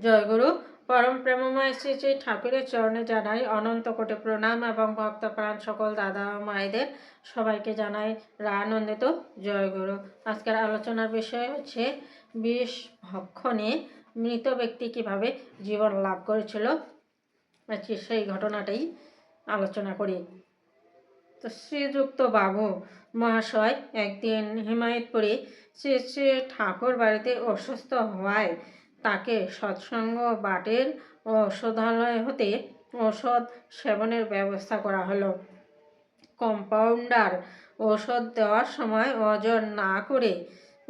জয়গুরু। পরম প্রেমময় শ্রী শ্রী ঠাকুরের চরণে জানাই অনন্ত কোটি প্রণাম এবং ভক্তপ্রাণ সকল দাদা ও মায়েদের সবাইকে জানাই রানন্দিত জয়গুরু। আজকের আলোচনার বিষয় হচ্ছে বিষ ভক্ষণে মৃত ব্যক্তি কিভাবে জীবন লাভ করেছিল, সেই ঘটনাটাই আলোচনা করি। তো শ্রীযুক্ত বাবু মহাশয় একদিন হিমায়তপুরে শ্রী শ্রী ঠাকুর বাড়িতে অসুস্থ হওয়ায় তাকে সৎসঙ্গ বাটের ঔষধালয় হতে ঔষধ সেবনের ব্যবস্থা করা হলো। কম্পাউন্ডার ওষুধ দেওয়ার সময় ওজন না করে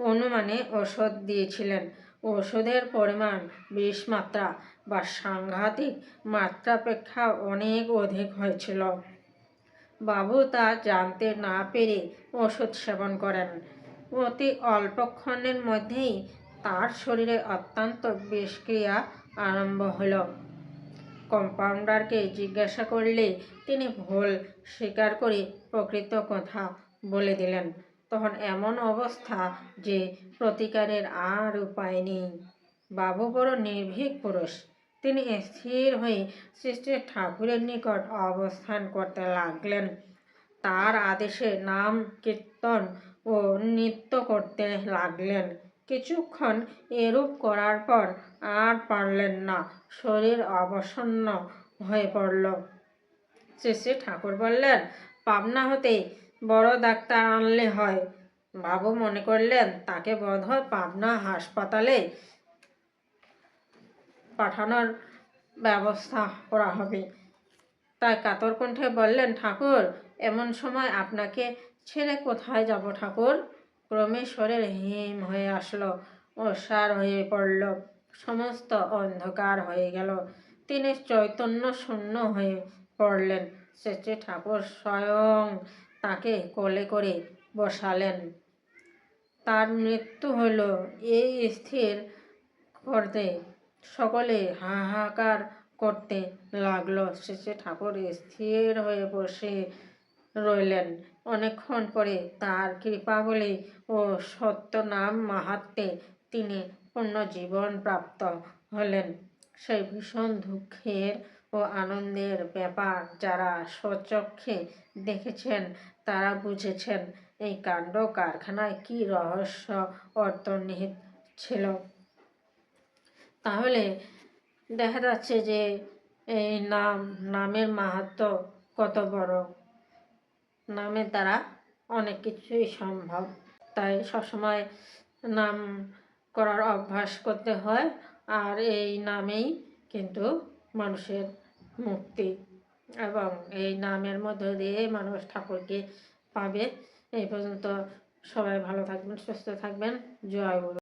অনুমানে ওষুধ দিয়েছিলেন। ওষুধের পরিমাণ বিষ মাত্রা বা সাংঘাতিক মাত্রাপেক্ষা অনেক অধিক হয়েছিল। বাবু তা জানতে না পেরে ওষুধ সেবন করেন। অতি অল্পক্ষণের মধ্যেই তার শরীরে অত্যন্ত বিষক্রিয়া আরম্ভ হল। কম্পাউন্ডারকে জিজ্ঞাসা করলে তিনি ভুল স্বীকার করে প্রকৃত কথা বলে দিলেন। তখন এমন অবস্থা যে প্রতিকারের আর উপায় নেই। বাবু বড় নির্ভীক পুরুষ। তিনি স্থির হয়ে শ্রী শ্রী ঠাকুরের নিকট অবস্থান করতে লাগলেন। তার আদেশে নাম কীর্তন ও নৃত্য করতে লাগলেন। কিছুক্ষণ এরূপ করার পর আর পারলেন না, শরীর অবসন্ন হয়ে পড়ল। শ্রী শ্রী ঠাকুর বললেন, পাবনা হতে বড় ডাক্তার আনলে হয়। বাবু মনে করলেন তাকে বোধহয় পাবনা হাসপাতালে পাঠানোর ব্যবস্থা করা হবে। তাই কাতর কণ্ঠে বললেন, ঠাকুর, এমন সময় আপনাকে ছেড়ে কোথায় যাব ঠাকুর? ক্রমে শরীর হিম হয়ে আসলো, অসাড় হয়ে পড়ল, সমস্ত অন্ধকার হয়ে গেল। তিনি চৈতন্য শূন্য হয়ে পড়লেন। শ্রী শ্রী ঠাকুর স্বয়ং তাকে কোলে করে বসালেন। তার মৃত্যু হল এই স্থির করতে সকলে হাহাকার করতে লাগলো। শ্রী শ্রী ঠাকুর স্থির হয়ে বসে রইলেন। অনেকক্ষণ পরে তার কৃপা বলে ও সত্য নাম মাহাত্ম্যে তিনি পুনর্জীবন প্রাপ্ত হলেন। সেই ভীষণ দুঃখের ও আনন্দের ব্যাপার যারা স্বচক্ষে দেখেছেন তারা বুঝেছেন এই কাণ্ড কারখানায় কি রহস্য অন্তর্নিহিত ছিল। তাহলে দেখা যাচ্ছে যে এই নামের মাহাত্ম্য কত বড়। নামের দ্বারা অনেক কিছুই সম্ভব। তাই সবসময় নাম করার অভ্যাস করতে হয়। আর এই নামেই কিন্তু মানুষের মুক্তি, এবং এই নামের মধ্য দিয়ে মানুষ ঠাকুরকে পাবে। এই পর্যন্ত সবাই ভালো থাকবেন, সুস্থ থাকবেন। জয় গুরু।